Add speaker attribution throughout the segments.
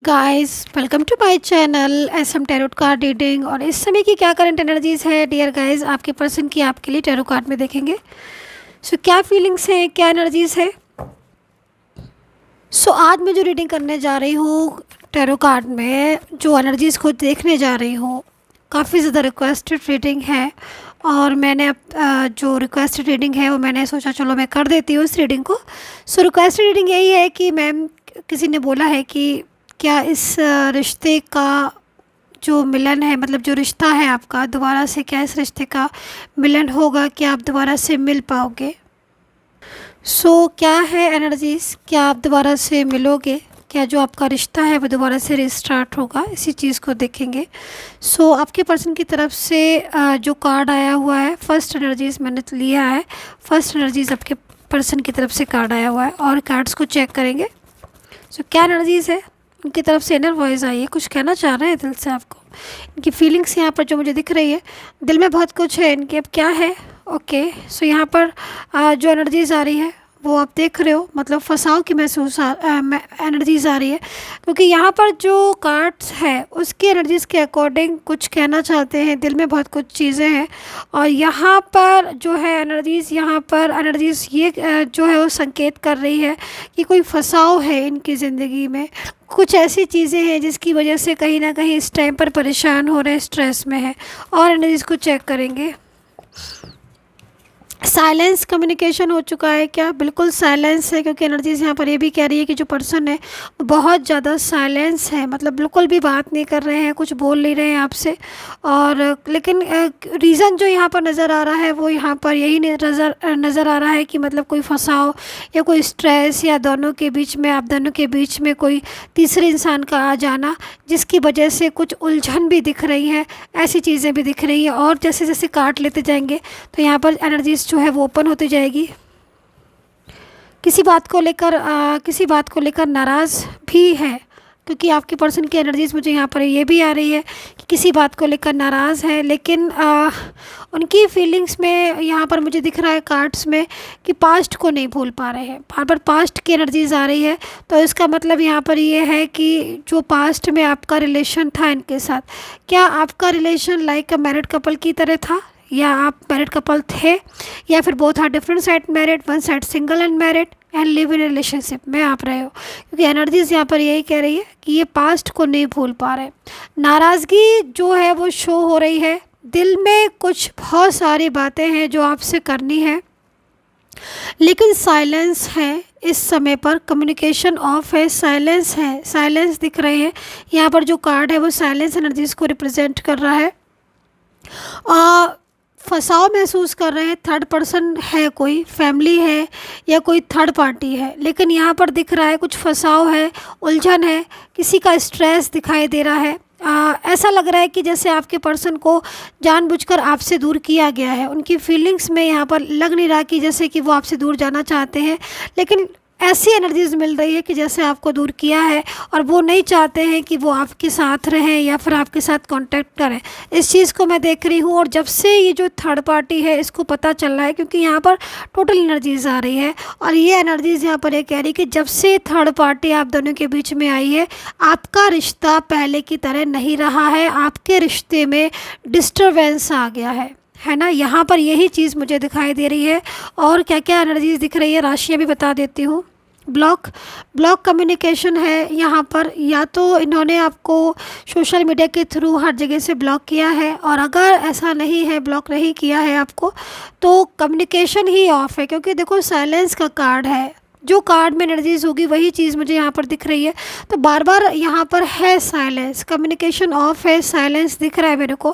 Speaker 1: Guys welcome to my channel SM tarot card reading. और इस समय की क्या करंट एनर्जीज है डियर गाइस आपके पर्सन की आपके लिए टैरो कार्ड में देखेंगे। क्या फीलिंग्स हैं, क्या एनर्जीज है। आज मैं जो रीडिंग करने जा रही हूँ टैरो कार्ड में, जो एनर्जीज को देखने जा रही हूँ, काफ़ी ज़्यादा रिक्वेस्टेड रीडिंग है। और मैंने जो रिक्वेस्टेड रीडिंग है वो मैंने सोचा चलो मैं कर देती हूँ इस रीडिंग को। रिक्वेस्टेड रीडिंग यही है कि मैम किसी ने बोला है कि क्या इस रिश्ते का जो मिलन है, मतलब जो रिश्ता है आपका दोबारा से, क्या इस रिश्ते का मिलन होगा, क्या आप दोबारा से मिल पाओगे। क्या है एनर्जीज, क्या आप दोबारा से मिलोगे, क्या जो आपका रिश्ता है वो दोबारा से रिस्टार्ट होगा, इसी चीज़ को देखेंगे। आपके पर्सन की तरफ से जो कार्ड आया हुआ है, फर्स्ट एनर्जीज मैंने लिया है। फर्स्ट एनर्जीज आपके पर्सन की तरफ से कार्ड आया हुआ है और कार्ड्स को चेक करेंगे। क्या एनर्जीज है, उनकी तरफ से इनर वॉइस आई है, कुछ कहना चाह रहे हैं दिल से आपको। इनकी फीलिंग्स यहाँ पर जो मुझे दिख रही है, दिल में बहुत कुछ है इनके। अब क्या है, ओके। यहाँ पर जो एनर्जीज आ रही है वो आप देख रहे हो, मतलब फंसाव की महसूस एनर्जीज आ रही है, क्योंकि यहाँ पर जो कार्ड्स है उसकी एनर्जीज के अकॉर्डिंग कुछ कहना चाहते हैं, दिल में बहुत कुछ चीज़ें हैं। और यहाँ पर जो है एनर्जीज, यहाँ पर एनर्जीज ये जो है वो संकेत कर रही है कि कोई फंसाव है इनकी ज़िंदगी में, कुछ ऐसी चीज़ें हैं जिसकी वजह से कहीं ना कहीं इस टाइम पर परेशान हो रहे हैं, स्ट्रेस में है। और एनर्जीज को चेक करेंगे। साइलेंस कम्युनिकेशन हो चुका है क्या, बिल्कुल साइलेंस है, क्योंकि एनर्जीज यहाँ पर ये भी कह रही है कि जो पर्सन है बहुत ज़्यादा साइलेंस है, मतलब बिल्कुल भी बात नहीं कर रहे हैं, कुछ बोल नहीं रहे हैं आपसे। और लेकिन रीज़न जो यहाँ पर नज़र आ रहा है वो यहाँ पर यही नज़र आ रहा है कि मतलब कोई फंसाव या कोई स्ट्रेस, या दोनों के बीच में, आप दोनों के बीच में कोई तीसरे इंसान का आ जाना, जिसकी वजह से कुछ उलझन भी दिख रही है, ऐसी चीज़ें भी दिख रही हैं। और जैसे जैसे काट लेते जाएंगे तो यहाँ पर एनर्जीज जो है वो ओपन होती जाएगी। किसी बात को लेकर नाराज़ भी है, क्योंकि आपके पर्सन की एनर्जीज मुझे यहाँ पर ये भी आ रही है कि किसी बात को लेकर नाराज़ है, लेकिन उनकी फीलिंग्स में यहाँ पर मुझे दिख रहा है कार्ड्स में कि पास्ट को नहीं भूल पा रहे हैं, बार बार पास्ट की एनर्जीज आ रही है। तो इसका मतलब यहाँ पर ये है कि जो पास्ट में आपका रिलेशन था इनके साथ, क्या आपका relation like a married couple की तरह था, या आप मैरिड कपल थे, या फिर both are different side married, one side single and married and live in relationship में आप रहे हो। क्योंकि एनर्जीज यहाँ पर यही कह रही है कि ये पास्ट को नहीं भूल पा रहे। नाराज़गी जो है वो शो हो रही है, दिल में कुछ बहुत सारी बातें हैं जो आपसे करनी है, लेकिन साइलेंस है इस समय पर, कम्युनिकेशन ऑफ है, साइलेंस है, साइलेंस दिख रहे हैं। यहाँ पर जो कार्ड है वो साइलेंस एनर्जीज को रिप्रेजेंट कर रहा है। फंसाव महसूस कर रहे हैं, थर्ड पर्सन है, कोई फैमिली है या कोई थर्ड पार्टी है, लेकिन यहाँ पर दिख रहा है कुछ फंसाव है, उलझन है, किसी का स्ट्रेस दिखाई दे रहा है। ऐसा लग रहा है कि जैसे आपके पर्सन को जानबूझकर आपसे दूर किया गया है। उनकी फीलिंग्स में यहाँ पर लग नहीं रहा कि जैसे कि वो आपसे दूर जाना चाहते हैं, लेकिन ऐसी एनर्जीज मिल रही है कि जैसे आपको दूर किया है और वो नहीं चाहते हैं कि वो आपके साथ रहें या फिर आपके साथ कांटेक्ट करें। इस चीज़ को मैं देख रही हूँ। और जब से ये जो थर्ड पार्टी है इसको पता चल रहा है, क्योंकि यहाँ पर टोटल एनर्जीज आ रही है, और ये एनर्जीज यहाँ पर ये कह रही है कि जब से थर्ड पार्टी आप दोनों के बीच में आई है, आपका रिश्ता पहले की तरह नहीं रहा है, आपके रिश्ते में डिस्टर्बेंस आ गया है ना। यहाँ पर यही चीज़ मुझे दिखाई दे रही है। और क्या क्या एनर्जीज दिख रही है, राशियाँ भी बता देती हूँ। ब्लॉक कम्युनिकेशन है यहाँ पर, या तो इन्होंने आपको सोशल मीडिया के थ्रू हर जगह से ब्लॉक किया है, और अगर ऐसा नहीं है, ब्लॉक नहीं किया है आपको, तो कम्युनिकेशन ही ऑफ है। क्योंकि देखो साइलेंस का कार्ड है, जो कार्ड में एनर्जीज होगी वही चीज़ मुझे यहाँ पर दिख रही है। तो बार बार यहाँ पर है साइलेंस, कम्युनिकेशन ऑफ है, साइलेंस दिख रहा है मेरे को।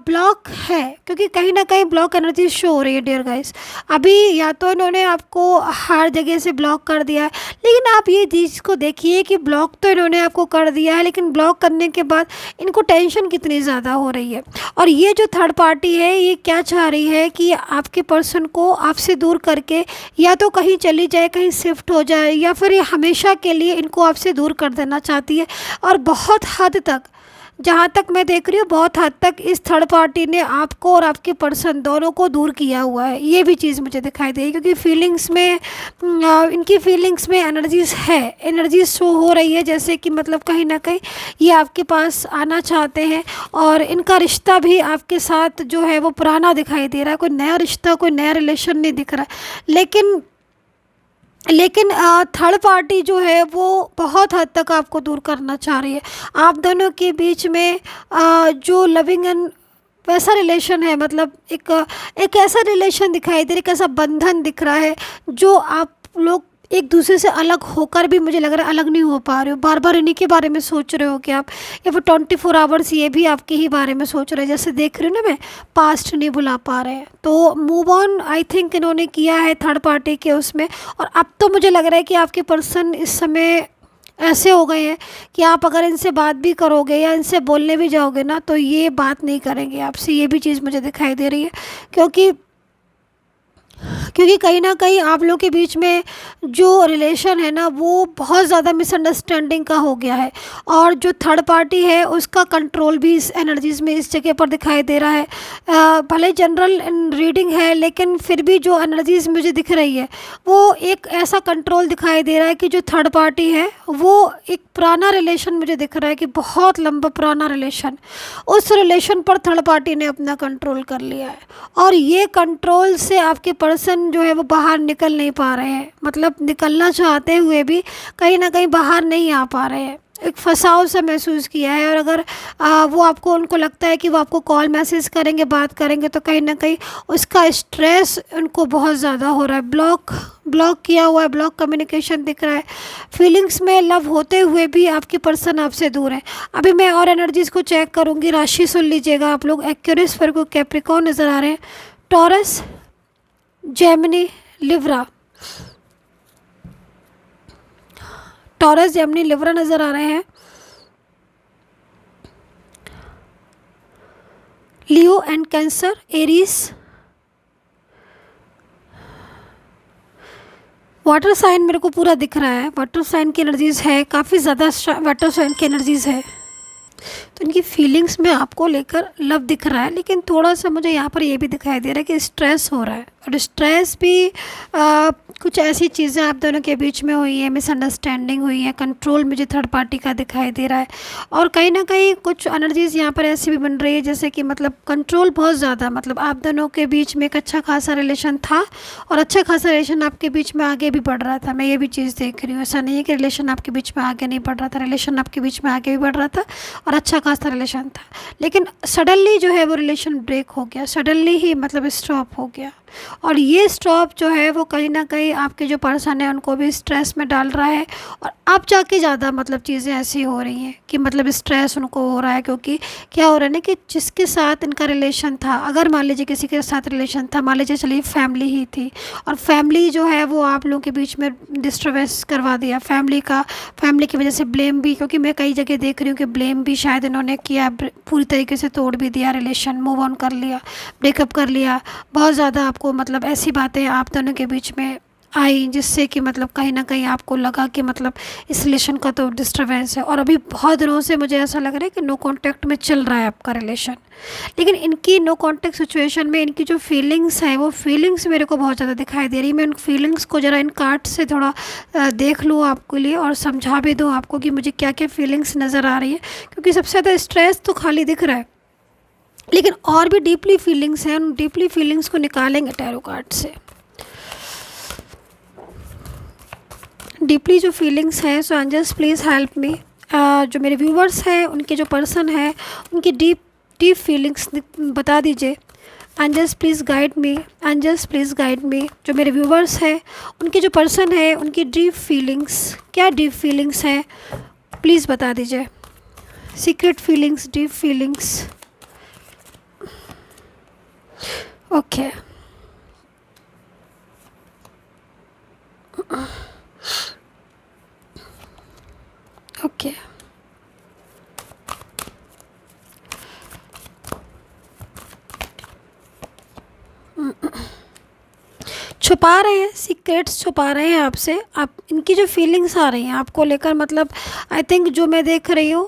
Speaker 1: ब्लॉक है, क्योंकि कहीं ना कहीं ब्लॉक एनर्जी शो हो रही है डियर गाइस। अभी या तो इन्होंने आपको हर जगह से ब्लॉक कर दिया है, लेकिन आप ये चीज़ को देखिए कि ब्लॉक तो इन्होंने आपको कर दिया है, लेकिन ब्लॉक करने के बाद इनको टेंशन कितनी ज़्यादा हो रही है। और ये जो थर्ड पार्टी है ये क्या चाह रही है कि आपके पर्सन को आपसे दूर करके या तो कहीं चली जाए, कहीं शिफ्ट हो जाए, या फिर ये हमेशा के लिए इनको आपसे दूर कर देना चाहती है। और बहुत हद तक जहाँ तक मैं देख रही हूँ बहुत हद तक इस थर्ड पार्टी ने आपको और आपके पर्सन दोनों को दूर किया हुआ है, ये भी चीज़ मुझे दिखाई दे रही है। क्योंकि फीलिंग्स में इनकी फीलिंग्स में एनर्जीज है, एनर्जीज शो हो रही है, जैसे कि मतलब कहीं ना कहीं ये आपके पास आना चाहते हैं। और इनका रिश्ता भी आपके साथ जो है वो पुराना दिखाई दे रहा है, कोई नया रिश्ता, कोई नया रिलेशन नहीं दिख रहा है। लेकिन थर्ड पार्टी जो है वो बहुत हद तक आपको दूर करना चाह रही है। आप दोनों के बीच में जो लविंग एंड वैसा रिलेशन है, मतलब एक ऐसा रिलेशन दिखाई दे रहा है, एक ऐसा बंधन दिख रहा है जो आप लोग एक दूसरे से अलग होकर भी मुझे लग रहा है अलग नहीं हो पा रहे हो। बार बार इन्हीं के बारे में सोच रहे हो कि आप, या फिर 24 आवर्स ये भी आपके ही बारे में सोच रहे हैं। जैसे देख रहे हो ना, मैं पास्ट नहीं भुला पा रहे हैं, तो मूव ऑन आई थिंक इन्होंने किया है थर्ड पार्टी के उसमें। और अब तो मुझे लग रहा है कि आपके पर्सन इस समय ऐसे हो गए हैं कि आप अगर इनसे बात भी करोगे या इनसे बोलने भी जाओगे ना, तो ये बात नहीं करेंगे आपसे, ये भी चीज़ मुझे दिखाई दे रही है। क्योंकि क्योंकि कहीं ना कहीं आप लोग के बीच में जो रिलेशन है ना वो बहुत ज़्यादा मिसअंडरस्टैंडिंग का हो गया है। और जो थर्ड पार्टी है उसका कंट्रोल भी इस एनर्जीज़ में इस जगह पर दिखाई दे रहा है। भले जनरल रीडिंग है, लेकिन फिर भी जो एनर्जीज़ मुझे दिख रही है वो एक ऐसा कंट्रोल दिखाई दे रहा है कि जो थर्ड पार्टी है वो एक पुराना रिलेशन मुझे दिख रहा है, कि बहुत लंबा पुराना रिलेशन, उस रिलेशन पर थर्ड पार्टी ने अपना कंट्रोल कर लिया है। और ये कंट्रोल से आपके पर्सन जो है वो बाहर निकल नहीं पा रहे हैं, मतलब निकलना चाहते हुए भी कहीं ना कहीं बाहर नहीं आ पा रहे हैं, एक फंसाव सा महसूस किया है। और अगर वो आपको, उनको लगता है कि वो आपको कॉल मैसेज करेंगे, बात करेंगे, तो कहीं ना कहीं उसका स्ट्रेस उनको बहुत ज़्यादा हो रहा है। ब्लॉक किया हुआ है, ब्लॉक कम्युनिकेशन दिख रहा है। फीलिंग्स में लव होते हुए भी आपके पर्सन आपसे दूर है। अभी मैं और एनर्जीज़ को चेक करूँगी, राशि सुन लीजिएगा आप लोग। एक्यूरियस, वर्गो, कैप्रिकॉर्न नज़र आ रहे हैं, Taurus, Gemini, Libra. Taurus, Gemini, Libra नज़र आ रहे हैं। Leo and Cancer, Aries. Water sign मेरे को पूरा दिख रहा है, वाटर साइन की एनर्जीज़ है, काफ़ी ज़्यादा वाटर साइन की एनर्जीज़ है। तो इनकी फीलिंग्स में आपको लेकर लव दिख रहा है, लेकिन थोड़ा सा मुझे यहाँ पर ये भी दिखाई दे रहा है कि स्ट्रेस हो रहा है। और स्ट्रेस भी कुछ ऐसी चीज़ें आप दोनों के बीच में हुई है, मिसअंडरस्टैंडिंग हुई है, कंट्रोल मुझे थर्ड पार्टी का दिखाई दे रहा है। और कहीं ना कहीं कुछ एनर्जीज़ यहाँ पर ऐसी भी बन रही है जैसे कि मतलब कंट्रोल बहुत ज़्यादा, मतलब आप दोनों के बीच में एक अच्छा खासा रिलेशन था और अच्छा खासा रिलेशन आपके बीच में आगे भी बढ़ रहा था। मैं ये भी चीज़ देख रही हूँ, ऐसा नहीं है कि रिलेशन आपके बीच में आगे नहीं बढ़ रहा था, रिलेशन आपके बीच में आगे भी बढ़ रहा था और अच्छा खासा रिलेशन था। लेकिन सडनली जो है वो रिलेशन ब्रेक हो गया, सडनली ही मतलब स्टॉप हो गया। और ये स्टॉप जो है वो कहीं ना कहीं आपके जो पर्सन है उनको भी स्ट्रेस में डाल रहा है। और अब जाके ज़्यादा मतलब चीज़ें ऐसी हो रही हैं कि मतलब स्ट्रेस उनको हो रहा है, क्योंकि क्या हो रहा है ना कि जिसके साथ इनका रिलेशन था, अगर मान लीजिए किसी के साथ रिलेशन था, मान लीजिए चलिए फैमिली ही थी, और फैमिली जो है वो आप लोगों के बीच में डिस्टर्बेंस करवा दिया, फैमिली की वजह से ब्लेम भी, क्योंकि मैं कई जगह देख रही हूँ कि ब्लेम भी शायद इन्होंने किया, पूरी तरीके से तोड़ भी दिया रिलेशन, मूव ऑन कर लिया, ब्रेकअप कर लिया। बहुत ज़्यादा आपको मतलब ऐसी बातें आप दोनों के बीच में आई जिससे कि मतलब कहीं ना कहीं आपको लगा कि मतलब इस रिलेशन का तो डिस्टर्बेंस है। और अभी बहुत दिनों से मुझे ऐसा लग रहा है कि नो कांटेक्ट में चल रहा है आपका रिलेशन। लेकिन इनकी नो कांटेक्ट सिचुएशन में इनकी जो फीलिंग्स है वो फीलिंग्स मेरे को बहुत ज़्यादा दिखाई दे रही है। मैं उन फीलिंग्स को ज़रा इन कार्ड से थोड़ा देख लूँ आपके लिए और समझा भी दूँ आपको कि मुझे क्या क्या फीलिंग्स नज़र आ रही है, क्योंकि सबसे ज़्यादा स्ट्रेस तो खाली दिख रहा है, लेकिन और भी डीपली फीलिंग्स हैं। उन डीपली फीलिंग्स को निकालेंगे टैरो कार्ड से। डीपली जो फीलिंग्स हैं, सो एंजल्स प्लीज़ हेल्प मी। जो मेरे व्यूवर्स हैं उनके जो पर्सन है उनकी डीप फीलिंग्स बता दीजिए। Angels please guide me, angels please guide me. जो मेरे व्यूवर्स हैं उनके जो पर्सन है उनकी डीप फीलिंग्स, क्या डीप फीलिंग्स हैं प्लीज़ बता दीजिए। Secret feelings, deep feelings. Okay okay छुपा रहे हैं, सीक्रेट्स छुपा रहे हैं आपसे। आप इनकी जो फीलिंग्स आ रही हैं आपको लेकर, मतलब आई थिंक जो मैं देख रही हूँ,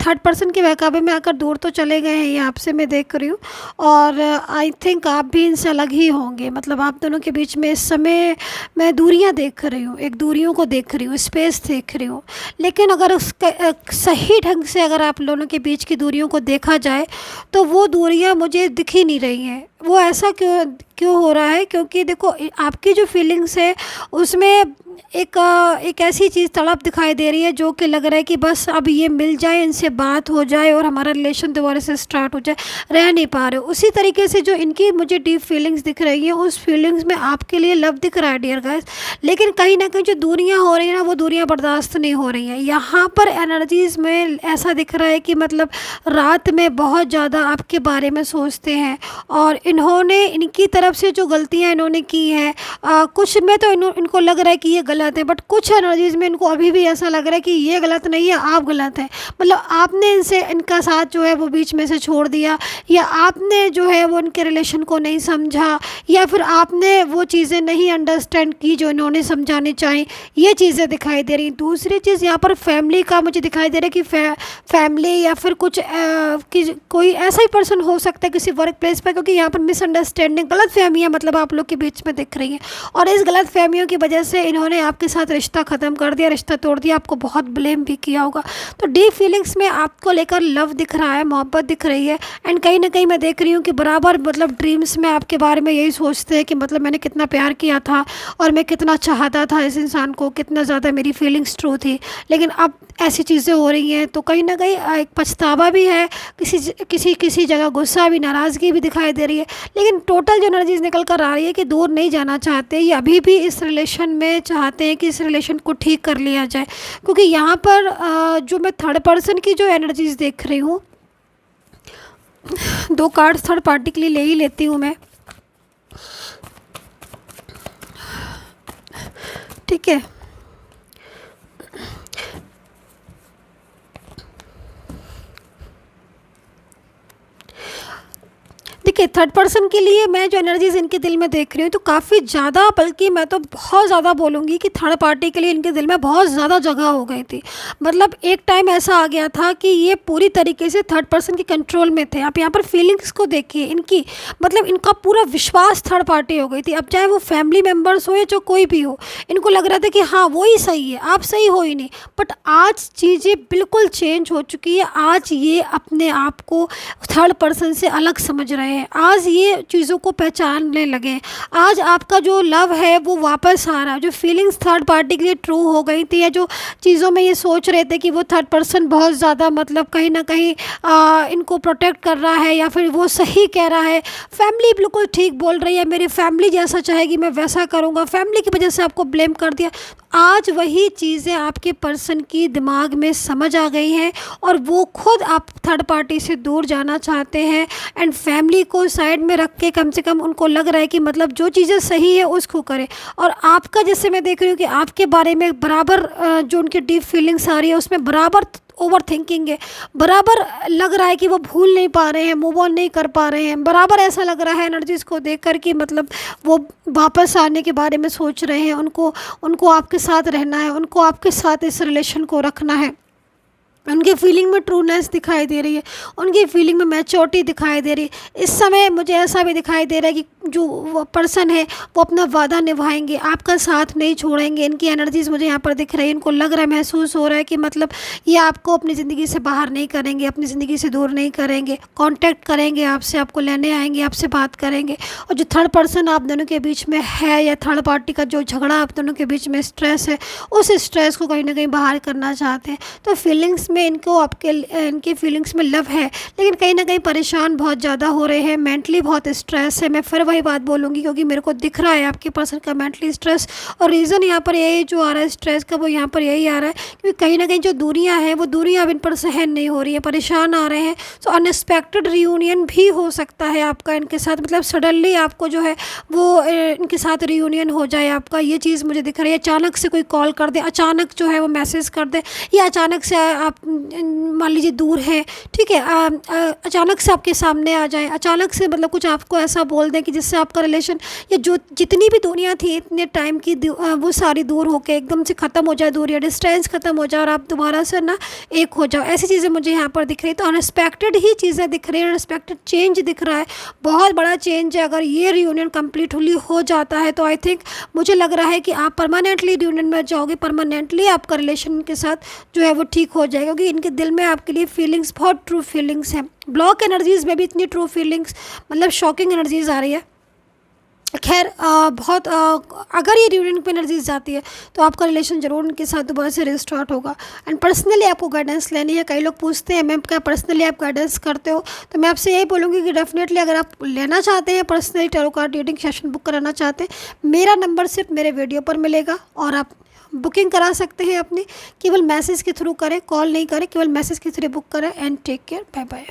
Speaker 1: थर्ड पर्सन के बहकावे में आकर दूर तो चले गए हैं ये आपसे, मैं देख रही हूँ। और आई थिंक आप भी इनसे अलग ही होंगे, मतलब आप दोनों के बीच में इस समय मैं दूरियाँ देख रही हूँ, एक दूरियों को देख रही हूँ, स्पेस देख रही हूँ। लेकिन अगर उसका सही ढंग से अगर आप दोनों के बीच की दूरियों को देखा जाए तो वो दूरियाँ मुझे दिख ही नहीं रही हैं। वो ऐसा क्यों क्यों हो रहा है? क्योंकि देखो आपकी जो फीलिंग्स है उसमें एक ऐसी चीज़ तड़प दिखाई दे रही है जो कि लग रहा है कि बस अब ये मिल जाए, इनसे बात हो जाए और हमारा रिलेशन दोबारा से स्टार्ट हो जाए। रह नहीं पा रहे हो। उसी तरीके से जो इनकी मुझे डीप फीलिंग्स दिख रही हैं, उस फीलिंग्स में आपके लिए लव दिख रहा है डियर गाइस। लेकिन कहीं ना कहीं जो दूरियां हो रही हैं ना, वो दूरियां बर्दाश्त नहीं हो रही हैं। यहाँ पर एनर्जीज़ में ऐसा दिख रहा है कि मतलब रात में बहुत ज़्यादा आपके बारे में सोचते हैं, और इन्होंने इनकी तरफ से जो गलतियाँ इन्होंने की हैं, कुछ में तो इनको लग रहा है कि ये गलत है, बट कुछ एनर्जीज़ में इनको अभी भी ऐसा लग रहा है कि ये गलत नहीं है, आप गलत हैं। मतलब आपने इनसे इनका साथ जो है वो बीच में से छोड़ दिया, या आपने जो है वो इनके रिलेशन को नहीं समझा, या फिर आपने वो चीज़ें नहीं अंडरस्टैंड की जो इन्होंने समझानी चाहिए। ये चीज़ें दिखाई दे रही। दूसरी चीज़ यहाँ पर फैमिली का मुझे दिखाई दे रहा है कि फैमिली या फिर कुछ कोई ऐसा ही पर्सन हो सकता है किसी वर्क प्लेस पर, क्योंकि यहाँ पर मिसअंडरस्टैंडिंग, गलत फहमियाँ मतलब आप लोग के बीच में दिख रही हैं। और इस गलत फहमियों की वजह से इन्होंने आपके साथ रिश्ता ख़त्म कर दिया, रिश्ता तोड़ दिया, आपको बहुत ब्लेम भी किया होगा। तो डीप फीलिंग्स में आपको लेकर लव दिख रहा है, मोहब्बत दिख रही है। एंड कहीं ना कहीं मैं देख रही हूँ कि बराबर मतलब ड्रीम्स में आपके बारे में यही सोचते हैं कि मतलब मैंने कितना प्यार किया था और मैं कितना चाहता था इस इंसान को, कितना ज़्यादा मेरी फीलिंग्स ट्रू थी। लेकिन अब ऐसी चीज़ें हो रही हैं तो कहीं ना कहीं एक पछतावा भी है, किसी जगह गुस्सा भी, नाराज़गी भी दिखाई दे रही है। लेकिन टोटल जो एनर्जीज निकल कर आ रही है कि दूर नहीं जाना चाहते, ये अभी भी इस रिलेशन में चाहते हैं कि इस रिलेशन को ठीक कर लिया जाए। क्योंकि यहाँ पर जो मैं थर्ड पर्सन की जो एनर्जीज देख रही हूँ, 2 कार्ड्स थर्ड पार्टी के लिए ले ही लेती हूँ मैं, ठीक है। देखिए थर्ड पर्सन के लिए मैं जो एनर्जीज इनके दिल में देख रही हूँ तो काफ़ी ज़्यादा, बल्कि मैं तो बहुत ज़्यादा बोलूँगी कि थर्ड पार्टी के लिए इनके दिल में बहुत ज़्यादा जगह हो गई थी। मतलब एक टाइम ऐसा आ गया था कि ये पूरी तरीके से थर्ड पर्सन के कंट्रोल में थे। आप यहाँ पर फीलिंग्स को देखिए इनकी, मतलब इनका पूरा विश्वास थर्ड पार्टी हो गई थी। अब चाहे वो फैमिली मेम्बर्स हो या जो कोई भी हो, इनको लग रहा था कि हाँ वो ही सही है, आप सही हो ही नहीं। बट आज चीज़ें बिल्कुल चेंज हो चुकी है। आज ये अपने आप को थर्ड पर्सन से अलग समझ रहे हैं। आज ये चीज़ों को पहचानने लगे हैं। आज आपका जो लव है वो वापस आ रहा है। जो फीलिंग्स थर्ड पार्टी के लिए ट्रू हो गई थी, या जो चीज़ों में ये सोच रहे थे कि वो थर्ड पर्सन बहुत ज़्यादा मतलब कहीं ना कहीं इनको प्रोटेक्ट कर रहा है या फिर वो सही कह रहा है, फैमिली बिल्कुल ठीक बोल रही है, मेरी फैमिली जैसा चाहेगी मैं वैसा करूँगा, फैमिली की वजह से आपको ब्लेम कर दिया। आज वही चीज़ें आपके पर्सन की दिमाग में समझ आ गई हैं और वो खुद आप थर्ड पार्टी से दूर जाना चाहते हैं। एंड फैमिली को साइड में रख के कम से कम उनको लग रहा है कि मतलब जो चीज़ें सही है उसको करें। और आपका जैसे मैं देख रही हूँ कि आपके बारे में बराबर जो उनकी डीप फीलिंग्स आ रही है उसमें बराबर ओवर थिंकिंग है। बराबर लग रहा है कि वो भूल नहीं पा रहे हैं, मूव ऑन नहीं कर पा रहे हैं। बराबर ऐसा लग रहा है एनर्जीज़ को देख कर कि मतलब वो वापस आने के बारे में सोच रहे हैं। उनको आपके साथ रहना है, उनको आपके साथ इस रिलेशन को रखना है। उनके फीलिंग में ट्रूनेस दिखाई दे रही है, उनकी फीलिंग में मैच्योरिटी दिखाई दे रही है। इस समय मुझे ऐसा भी दिखाई दे रहा है कि जो पर्सन है वो अपना वादा निभाएंगे, आपका साथ नहीं छोड़ेंगे। इनकी एनर्जीज़ मुझे यहाँ पर दिख रही है। इनको लग रहा है, महसूस हो रहा है कि मतलब ये आपको अपनी ज़िंदगी से बाहर नहीं करेंगे, अपनी ज़िंदगी से दूर नहीं करेंगे, कांटेक्ट करेंगे आपसे, आपको लेने आएंगे, आपसे बात करेंगे। और जो थर्ड पर्सन आप दोनों के बीच में है या थर्ड पार्टी का जो झगड़ा आप दोनों के बीच में स्ट्रेस है, उस स्ट्रेस को कहीं ना कहीं बाहर करना चाहते हैं। तो फीलिंग्स में इनको इनकी फीलिंग्स में लव है, लेकिन कहीं ना कहीं परेशान बहुत ज़्यादा हो रहे हैं, मेंटली बहुत स्ट्रेस है। मैं फिर वही बात बोलूँगी क्योंकि मेरे को दिख रहा है आपके पर्सन का मेंटली स्ट्रेस। और रीज़न यहाँ पर यही जो आ रहा है स्ट्रेस का, वो यहाँ पर यही आ रहा है क्योंकि कहीं ना कहीं जो दूरियाँ हैं वो दूरियाँ अब इन पर सहन नहीं हो रही है, परेशान आ रहे हैं। सो अनएक्सपेक्टेड रियूनियन भी हो सकता है आपका इनके साथ, मतलब सडनली आपको जो है वो इनके साथ रियूनियन हो जाए आपका। ये चीज़ मुझे दिख रही है। अचानक से कोई कॉल कर दे, अचानक जो है वो मैसेज कर दे, या अचानक से आप मान लीजिए दूर है, ठीक है, अचानक से आपके सामने आ जाए, अचानक से मतलब कुछ आपको ऐसा बोल दें कि जिससे जिससे आपका रिलेशन या जो जितनी भी दूरियाँ थी इतने टाइम की वो सारी दूर होके एकदम से ख़त्म हो जाए, दूरियाँ, डिस्टेंस ख़त्म हो जाए और आप दोबारा से ना एक हो जाओ। ऐसी चीज़ें मुझे यहाँ पर दिख रही है। तो अनएक्सपेक्टेड ही चीज़ें दिख रही हैं, अनएक्सपेक्टेड चेंज दिख रहा है, बहुत बड़ा चेंज है। अगर ये रियूनियन कम्प्लीटली हो जाता है तो आई थिंक मुझे लग रहा है कि आप परमानेंटली रियूनियन में जाओगे, परमानेंटली आपका रिलेशन के साथ जो है वो ठीक हो जाएगा, क्योंकि इनके दिल में आपके लिए फीलिंग्स, बहुत ट्रू फीलिंग्स हैं। ब्लॉक एनर्जीज़ में भी इतनी ट्रू फीलिंग्स, मतलब शॉकिंग एनर्जीज़ आ रही है। खैर बहुत अगर ये रियूनियन पे एनर्जीज जाती है तो आपका रिलेशन ज़रूर उनके साथ दोबारा से रिस्टार्ट होगा। एंड पर्सनली आपको गाइडेंस लेनी है। कई लोग पूछते हैं मैम क्या पर्सनली आप गाइडेंस करते हो, तो मैं आपसे यही बोलूँगी कि डेफिनेटली अगर आप लेना चाहते हैं personally tarot card reading session book कराना चाहते हैं, मेरा नंबर सिर्फ मेरे वीडियो पर मिलेगा और आप बुकिंग करा सकते हैं अपनी। केवल मैसेज के थ्रू करें, कॉल नहीं करें, केवल मैसेज के थ्रू बुक करें। And take care, bye bye.